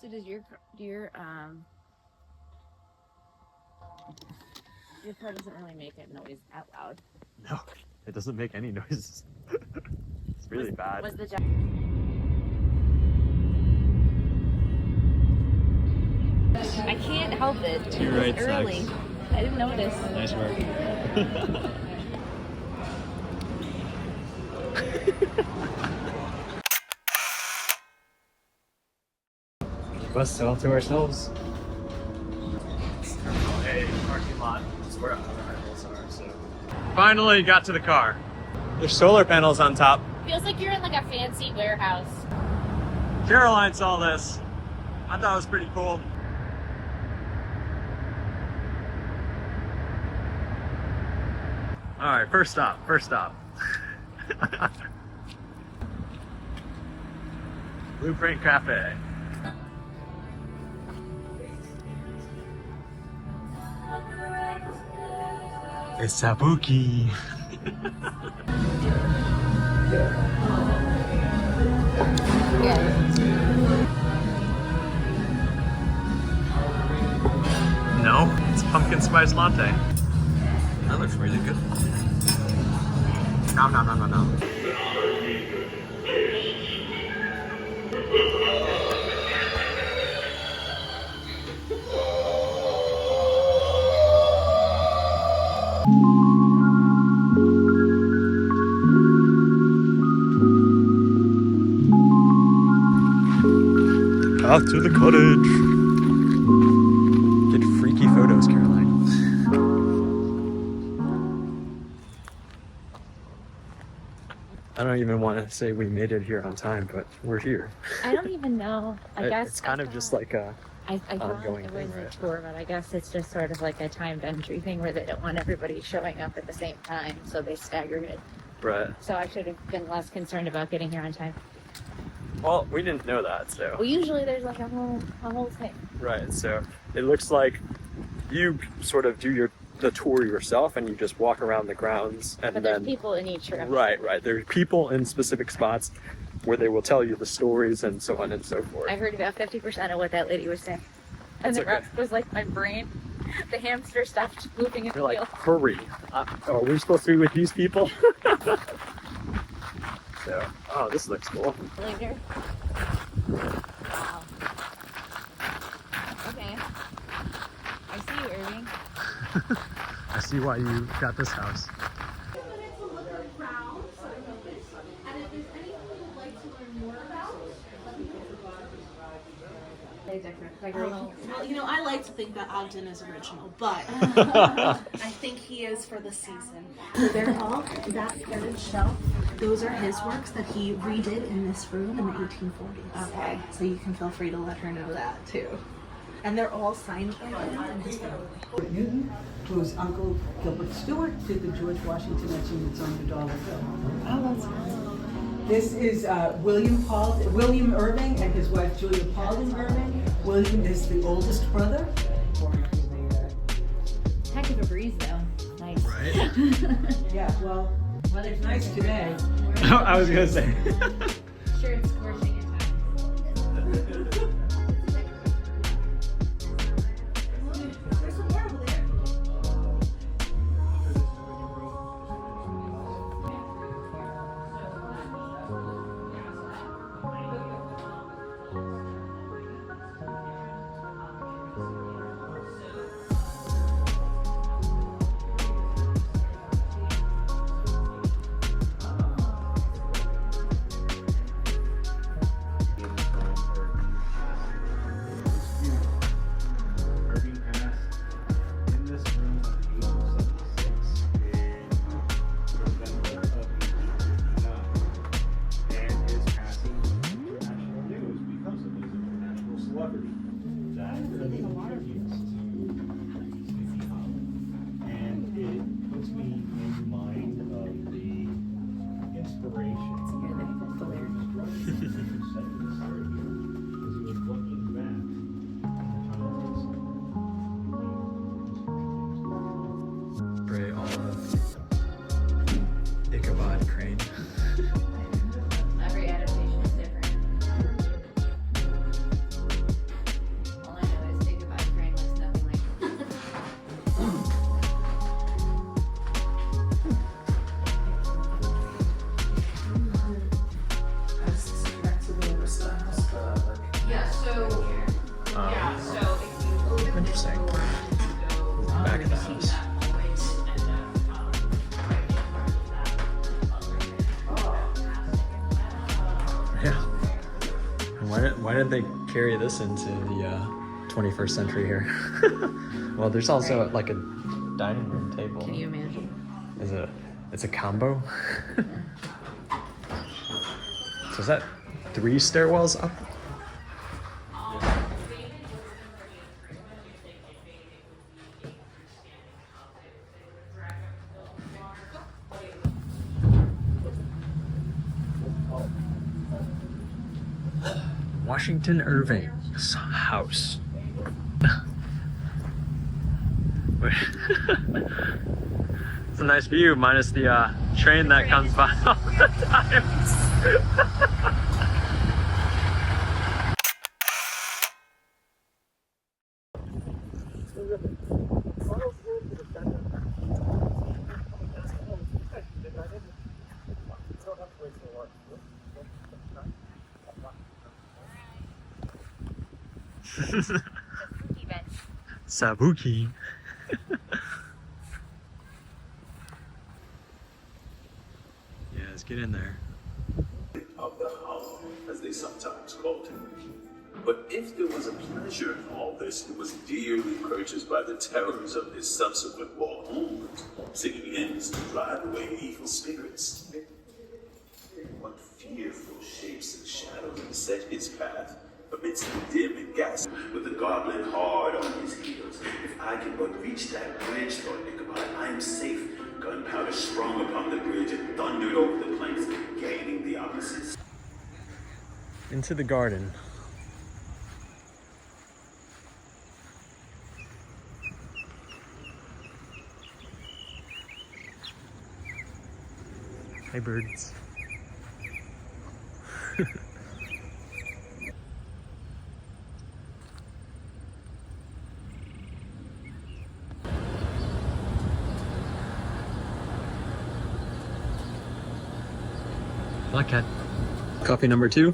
So does your car doesn't really make a noise out loud? No, it doesn't make any noises. It's really bad. Was the I can't help it. Two right early. sacks. I didn't notice. Nice work. Bus all to ourselves. Terminal A parking lot is where our rentals are. So finally got to the car. There's solar panels on top. Feels like you're in like a fancy warehouse. Caroline saw this. I thought it was pretty cool. All right, first stop. Blueprint Cafe. It's Sabuki. No, it's pumpkin spice latte. That looks really good. Nom nom nom nom nom. Off to the cottage. Get freaky photos, Caroline. I don't even want to say we made it here on time, but we're here. I don't even know. I guess it's kind of just like a I thought ongoing it was thing, a right? tour, but I guess it's just sort of like a timed entry thing where they don't want everybody showing up at the same time, so they staggered it. Right. So I should have been less concerned about getting here on time. Well, we didn't know that, so. Well, usually there's like a whole thing. Right, so it looks like you sort of do the tour yourself and you just walk around the grounds and But there's people in each room. Right. There's people in specific spots where they will tell you the stories and so on and so forth. I heard about 50% of what that lady was saying. And the rest was like my brain. The hamster stopped moving in the You're like, wheel. hurry. Are we supposed to be with these people? So, oh, this looks cool. Later. Wow. Okay. I see you, Irving. I see why you got this house. Well, you know, I like to think that Ogden is original, but I think he is for the season. So they're all that third shelf. Those are his works that he redid in this room in the 1840s. Okay. So you can feel free to let her know that too. And they're all signed by him and his family. Newton, whose uncle Gilbert Stewart did the George Washington etching that's on the dollar bill. Oh, that's nice. This is William Irving and his wife Julia Paulding Irving. William is the oldest brother. Heck of a breeze, though. Nice. Right? Yeah, well, weather's nice today. I was gonna say. Sure, it's scorching at times. Spray olive. Ichabod crane. Every adaptation is different. Why didn't they carry this into the 21st century here? Well, there's also like a dining room table. Can you imagine? It's a combo. So is that 3 stairwells up? Washington Irving's house. It's a nice view, minus the train that comes by all the times. Sabuki. Yeah, let's get in there. Of the hollow, as they sometimes called him. But if there was a pleasure in all this, it was dearly purchased by the terrors of his subsequent walk homewards, singing hymns to drive away evil spirits. What fearful shapes and shadows beset his path, amidst the dim and ghastly, with the goblin hard on his heels. If I can but reach that bridge, thought Ichabod, I am safe. Gunpowder sprung upon the bridge and thundered over the planks, gaining the opposite. Into the garden. Hey, birds. Blackhead. Coffee number 2.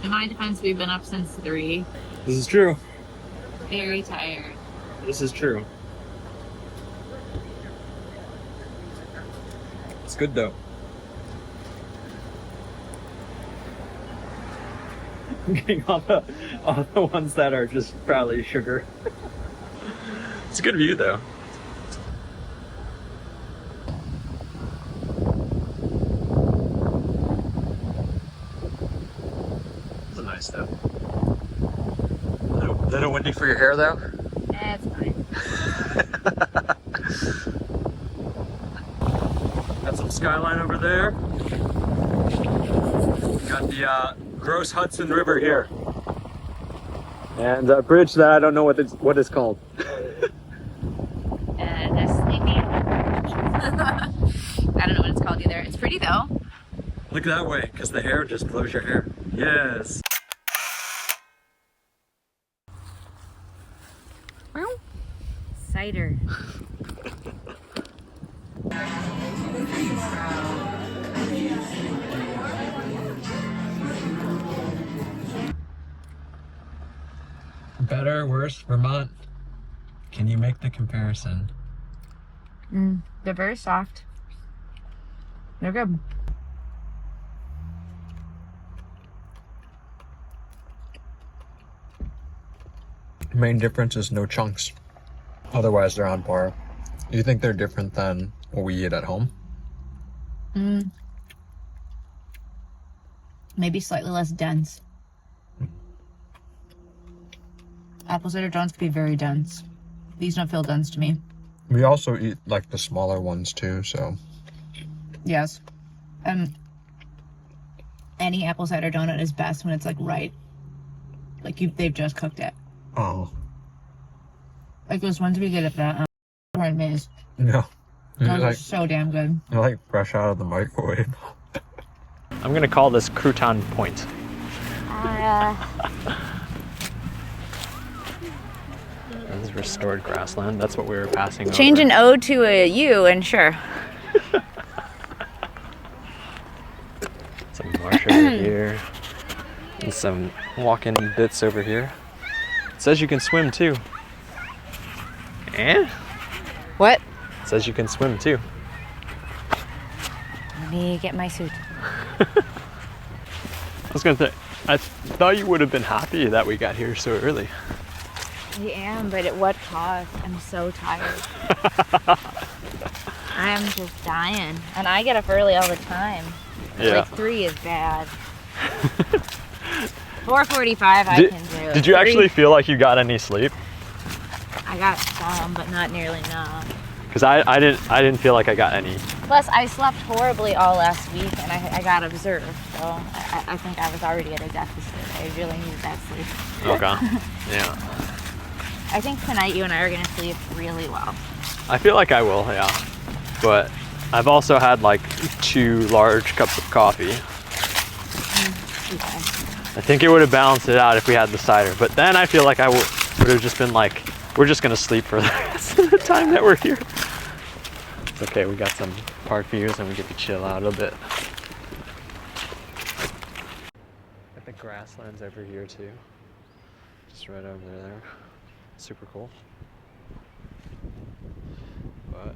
In my defense, we've been up since 3. This is true. Very tired. This is true. It's good though. I'm getting all the ones that are just probably sugar. It's a good view though. It's nice though. A little windy for your hair though. That's fine. Got some skyline over there. Got the Gross Hudson River here. And a bridge that I don't know what it's called. And a sleepy. I don't know what it's called either. It's pretty though. Look that way, because the hair just blows your hair. Yes. Cider. Better, worse, Vermont. Can you make the comparison? They're very soft. They're good. The main difference is no chunks. Otherwise, they're on par. Do you think they're different than what we eat at home? Maybe slightly less dense. Apple cider donuts can be very dense. These don't feel dense to me. We also eat like the smaller ones too, so. Yes. Any apple cider donut is best when it's like right. Like they've just cooked it. Oh. Like those ones we get at the Corn Maze. Yeah. Those are so damn good. They're like fresh out of the microwave. I'm gonna call this Crouton Point. This is restored grassland. That's what we were passing Change over. an O to a U and sure. Some marsh over here. And some walk-in bits over here. It says you can swim too. Eh? What? It says you can swim too. Let me get my suit. I was gonna I thought you would have been happy that we got here so early. I am, but at what cost? I'm so tired. I'm just dying. And I get up early all the time. Yeah. Like 3 is bad. 4:45 I can do. Did you 3, actually feel like you got any sleep? I got some, but not nearly enough. Because I didn't feel like I got any. Plus, I slept horribly all last week, and I got observed, so I think I was already at a deficit. I really needed that sleep. Okay. Yeah. I think tonight you and I are going to sleep really well. I feel like I will, yeah. But I've also had like 2 large cups of coffee. Okay. I think it would have balanced it out if we had the cider. But then I feel like I would have just been like, we're just going to sleep for the rest of the time that we're here. It's okay, we got some park views and we get to chill out a bit. Got the grasslands over here too. Just right over there. Super cool. But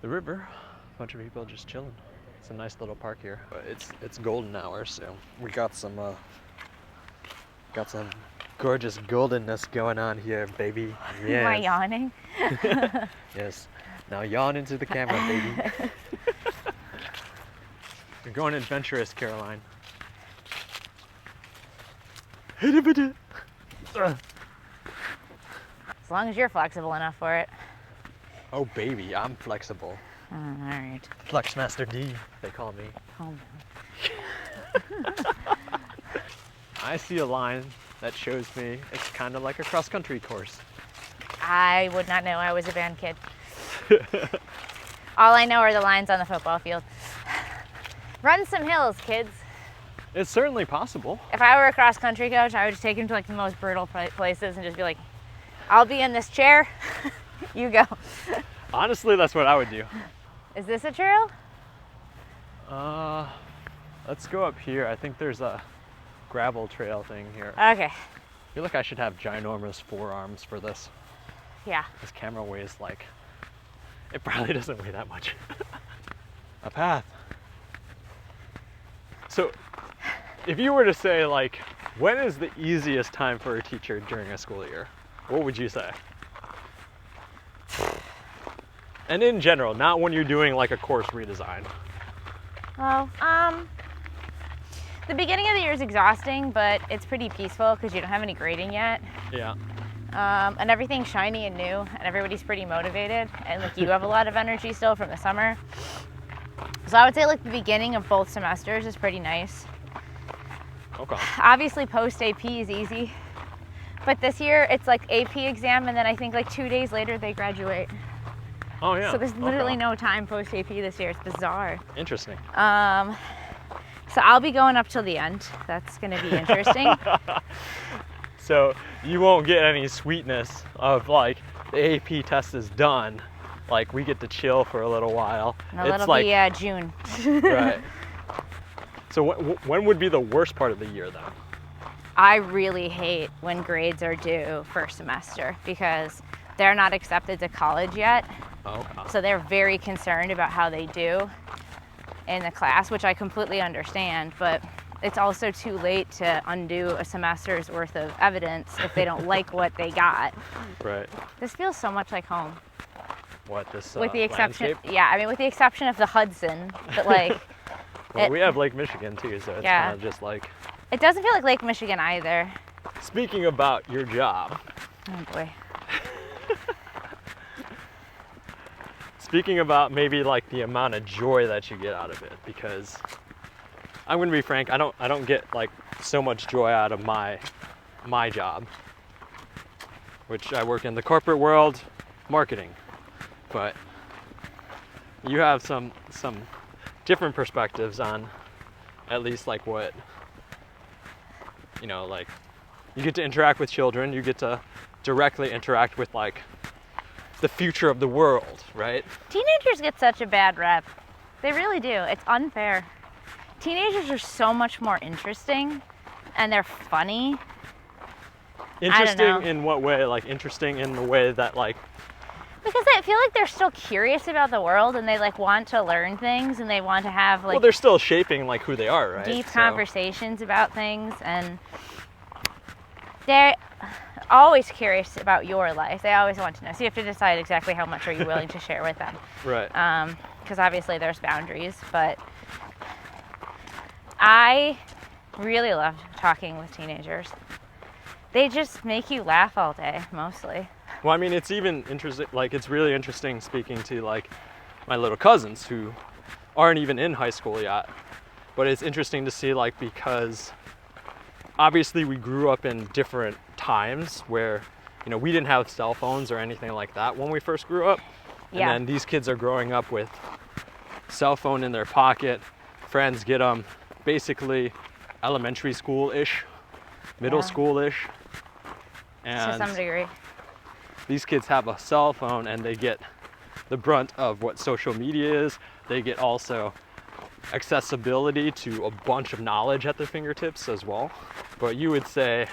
the river, a bunch of people just chilling. It's a nice little park here. But it's golden hour, so we got some gorgeous goldenness going on here, baby. Yes. Am I yawning? Yes. Now yawn into the camera, baby. You're going adventurous, Caroline. As long as you're flexible enough for it. Oh, baby, I'm flexible. All right. Flex Master D, they call me. Oh, I see a line that shows me it's kind of like a cross-country course. I would not know. I was a band kid. All I know are the lines on the football field. Run some hills, kids. It's certainly possible. If I were a cross-country coach, I would just take him to like the most brutal places and just be like, I'll be in this chair. You go. Honestly, that's what I would do. Is this a trail? Let's go up here. I think there's a gravel trail thing here. Okay. I feel like I should have ginormous forearms for this. Yeah. This camera weighs like, it probably doesn't weigh that much. A path. So, if you were to say like, when is the easiest time for a teacher during a school year? What would you say? And in general, not when you're doing like a course redesign. Well, the beginning of the year is exhausting, but it's pretty peaceful because you don't have any grading yet. Yeah. And everything's shiny and new, and everybody's pretty motivated, and like you have a lot of energy still from the summer. So I would say like the beginning of both semesters is pretty nice. Okay. Obviously post AP is easy, but this year it's like AP exam, and then I think like 2 days later they graduate. Oh yeah. So there's literally Okay. no time post AP this year. It's bizarre. Interesting. So I'll be going up till the end. That's gonna be interesting. So you won't get any sweetness of like the AP test is done. Like we get to chill for a little while. No, that'll be June. Right. So when would be the worst part of the year then? I really hate when grades are due first semester because they're not accepted to college yet. Okay. So they're very concerned about how they do in the class, which I completely understand, but it's also too late to undo a semester's worth of evidence if they don't like what they got. Right. This feels so much like home. What, this With the exception, landscape? yeah, I mean, with the exception of the Hudson, but like, Well, we have Lake Michigan too, so it's Yeah. kind of just like. it doesn't feel like Lake Michigan either. Speaking about your job, Oh boy. speaking about maybe like the amount of joy that you get out of it, because I'm gonna be frank, I don't get like so much joy out of my job, which I work in the corporate world, marketing, but you have some different perspectives on at least like what, you know, like you get to interact with children, you get to directly interact with like the future of the world, right? Teenagers get such a bad rep. They really do. It's unfair. Teenagers are so much more interesting and they're funny. Interesting know. in what way? Like interesting in the way that like Because I feel like they're still curious about the world and they like want to learn things and they want to have like Well, they're still shaping like who they are, right? deep So- conversations about things, and they're always curious about your life. They always want to know. So you have to decide exactly how much are you willing to share with them. Right. Because obviously there's boundaries, but I really love talking with teenagers. They just make you laugh all day, mostly. Well, I mean, it's even interesting, like, it's really interesting speaking to, like, my little cousins who aren't even in high school yet. But it's interesting to see, like, because obviously we grew up in different times where, you know, we didn't have cell phones or anything like that when we first grew up. Yeah. And then these kids are growing up with cell phone in their pocket. Friends get them basically elementary school-ish, middle Yeah. school-ish. To And some degree. these kids have a cell phone and they get the brunt of what social media is. They get also accessibility to a bunch of knowledge at their fingertips as well. But you would say,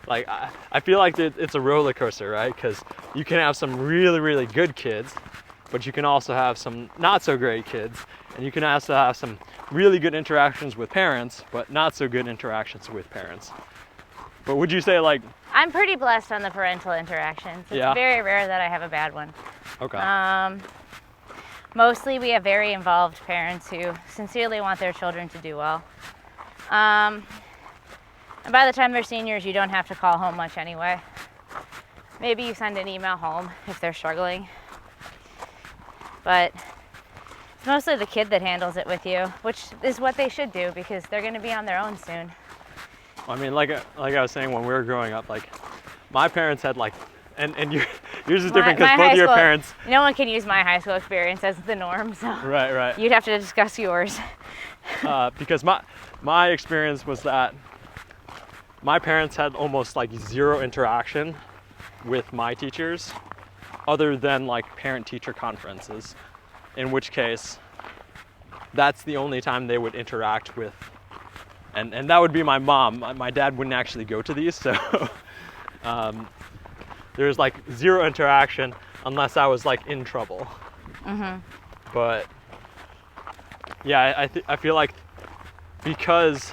like, I feel like it's a roller coaster, right? Because you can have some really, really good kids, but you can also have some not so great kids. And you can also have some really good interactions with parents, but not so good interactions with parents. But would you say, like, I'm pretty blessed on the parental interactions. It's Yeah. very rare that I have a bad one. okay. Mostly we have very involved parents who sincerely want their children to do well. And by the time they're seniors, you don't have to call home much anyway. Maybe you send an email home if they're struggling. But it's mostly the kid that handles it with you, which is what they should do because they're going to be on their own soon. I mean, like I was saying when we were growing up, like, my parents had, like, and yours is different because My both high of your school- parents. No one can use my high school experience as the norm, so Right. you'd have to discuss yours. Because my experience was that my parents had almost like zero interaction with my teachers other than like parent-teacher conferences, in which case that's the only time they would interact with, and that would be my mom. My dad wouldn't actually go to these, so there's like zero interaction unless I was like in trouble. But yeah, I feel like because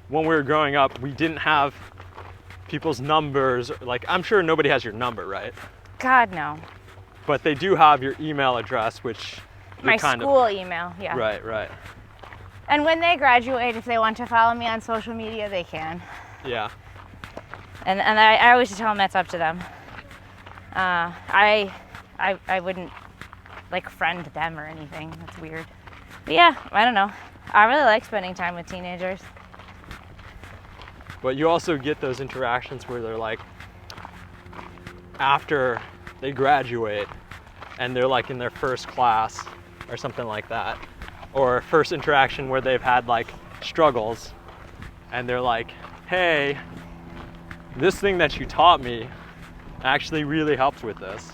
when we were growing up, we didn't have people's numbers. Like, I'm sure nobody has your number, right? God, no. But they do have your email address, which My they kind school email, yeah. of right, And when they graduate, if they want to follow me on social media, they can. yeah. And I always tell them that's up to them. I wouldn't like friend them or anything. That's weird. But yeah, I don't know. I really like spending time with teenagers. But you also get those interactions where they're like, after they graduate and they're like in their first class or something like that, or first interaction where they've had like struggles and they're like, hey, this thing that you taught me actually really helped with this.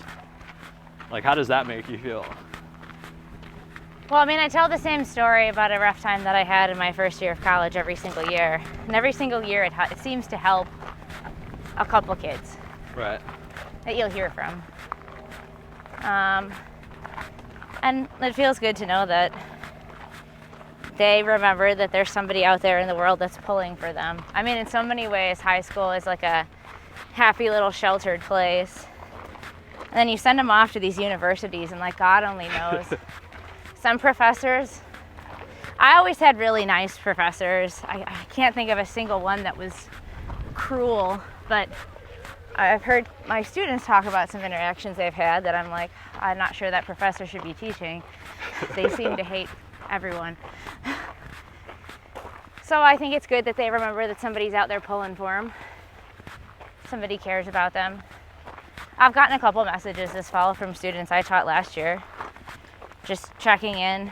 Like, how does that make you feel? Well, I mean, I tell the same story about a rough time that I had in my first year of college every single year. And every single year it seems to help a couple kids Right. that you'll hear from. And it feels good to know that they remember that there's somebody out there in the world that's pulling for them. I mean, in so many ways, high school is like a happy little sheltered place. And then you send them off to these universities and like God only knows. Some professors, I always had really nice professors. I can't think of a single one that was cruel, but I've heard my students talk about some interactions they've had that I'm like, I'm not sure that professor should be teaching. They seem to hate everyone. So I think it's good that they remember that somebody's out there pulling for them. Somebody cares about them. I've gotten a couple messages this fall from students I taught last year, just checking in,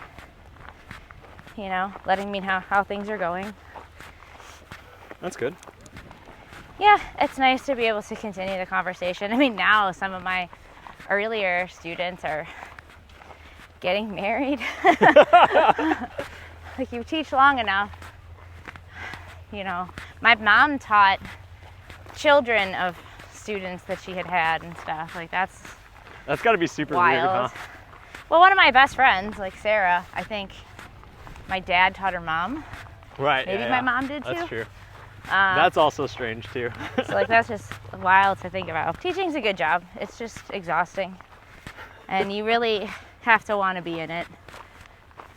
you know, letting me know how things are going. That's good. Yeah, it's nice to be able to continue the conversation. I mean, now some of my earlier students are getting married. Like, you teach long enough. You know, my mom taught children of students that she had and stuff. Like that's got to be super weird, wild. huh? Well, one of my best friends, like Sarah, I think my dad taught her mom. Right. Maybe yeah, my yeah. mom did too. That's true. That's also strange too. So like that's just wild to think about. Teaching's a good job. It's just exhausting. And you really have to want to be in it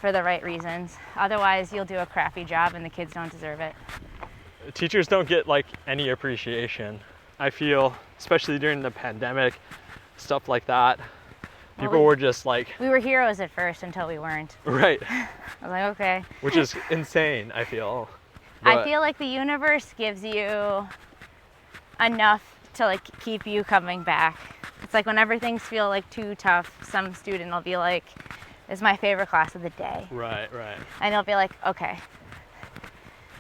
for the right reasons. Otherwise, you'll do a crappy job and the kids don't deserve it. Teachers don't get like any appreciation. I feel, especially during the pandemic, stuff like that. People were just like... We were heroes at first until we weren't. Right. I was like, okay. Which is insane, I feel. I feel like the universe gives you enough to like keep you coming back. It's like whenever things feel like too tough, some student will be like, "This is my favorite class of the day." Right, right. And you'll be like, okay.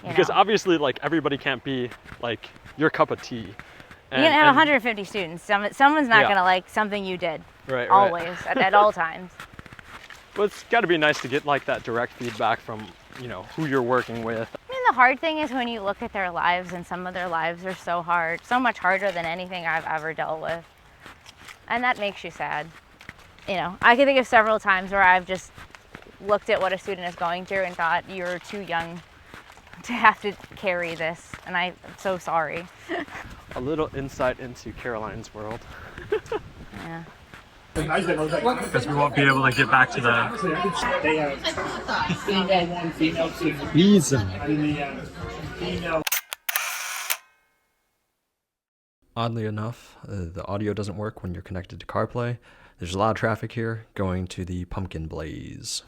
Because obviously, like, everybody can't be like your cup of tea. And, you can have 150 students. Someone's not gonna like something you did. Right. Always, at all times. But it's got to be nice to get like that direct feedback from, you know, who you're working with. I mean, the hard thing is when you look at their lives, and some of their lives are so hard, so much harder than anything I've ever dealt with. And that makes you sad. You know, I can think of several times where I've just looked at what a student is going through and thought, you're too young to have to carry this, and I'm so sorry. A little insight into Caroline's world. Yeah. Because we won't be able to get back to the reason. Oddly enough, the audio doesn't work when you're connected to CarPlay. There's a lot of traffic here going to the Pumpkin Blaze.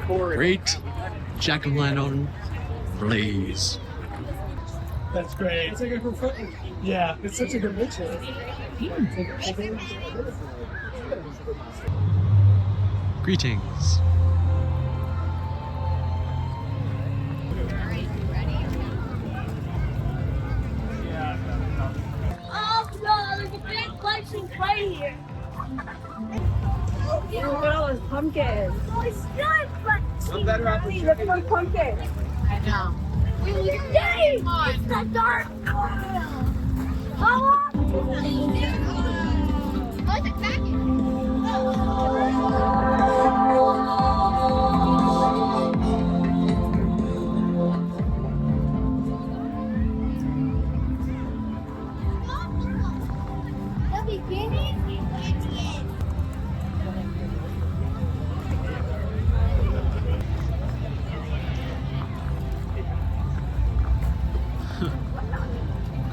Great jack-o'-lantern blaze. That's great. It's like yeah, it's such a good picture. Greetings. Oh no, there's a big collection right here. Look at all those pumpkins. Oh, it's good, but Some better opportunity. Look at those pumpkins. I know. Yay! It's the dark world. Oh, it's a packet. The beginning and the end.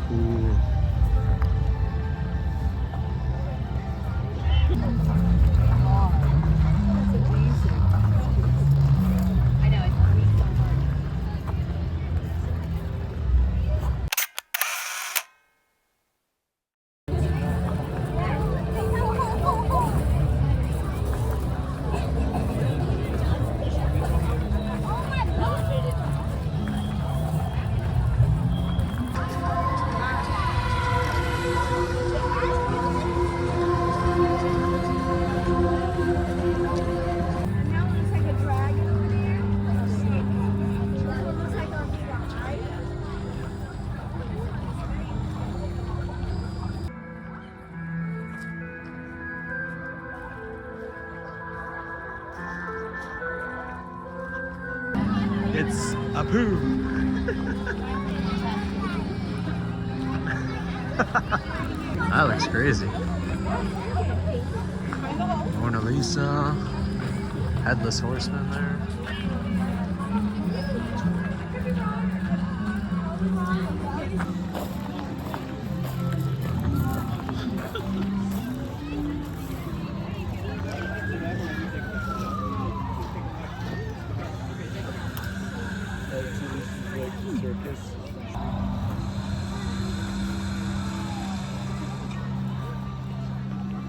Cool. It's a poo. That looks crazy. Mona Lisa, Headless Horseman there.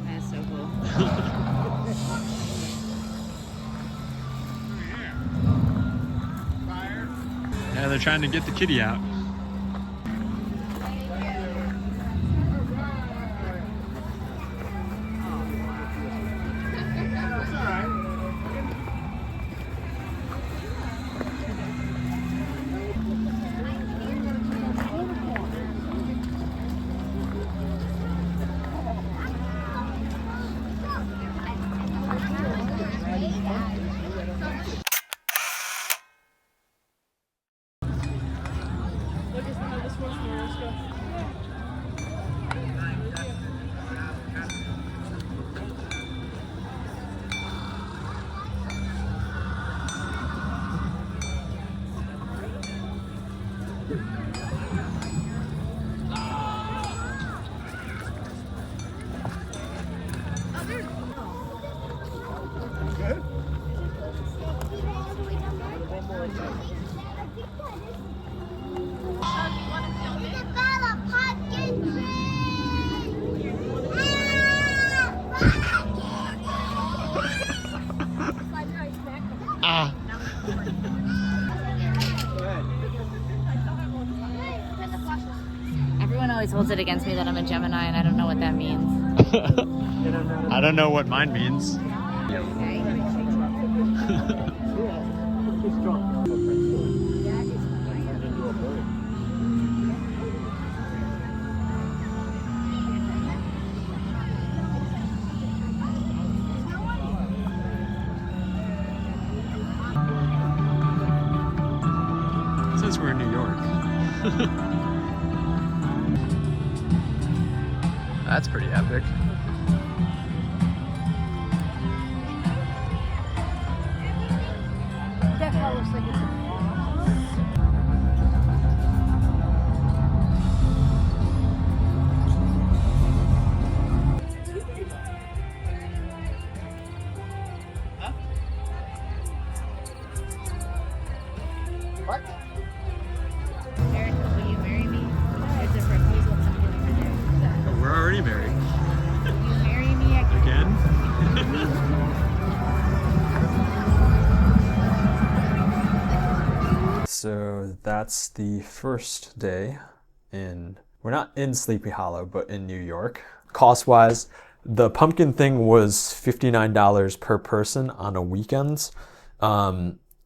That's so cool. Yeah, they're trying to get the kitty out. Everyone always holds it against me that I'm a Gemini, and I don't know what that means. I don't know what mine means. Since we're in New York. That's pretty epic. That car looks like it's Derrick, will you marry me? There's a proposal coming over there. We're already married. Will you marry me? Again? So that's the first day we're not in Sleepy Hollow, but in New York. Cost-wise, the pumpkin thing was $59 per person on a weekends.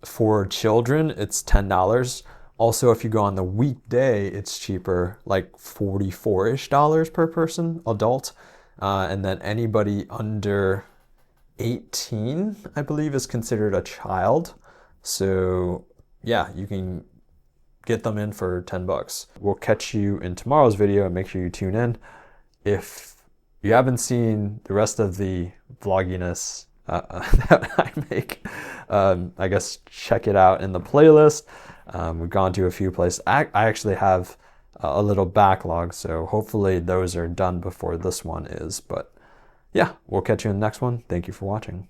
For children, it's $10. Also, if you go on the weekday, it's cheaper, like $44-ish per person, adult. And then anybody under 18, I believe, is considered a child. So yeah, you can get them in for $10. We'll catch you in tomorrow's video and make sure you tune in. If you haven't seen the rest of the vlogginess that I make, I guess check it out in the playlist. We've gone to a few places. I actually have a little backlog, so hopefully those are done before this one is. But yeah, we'll catch you in the next one. Thank you for watching.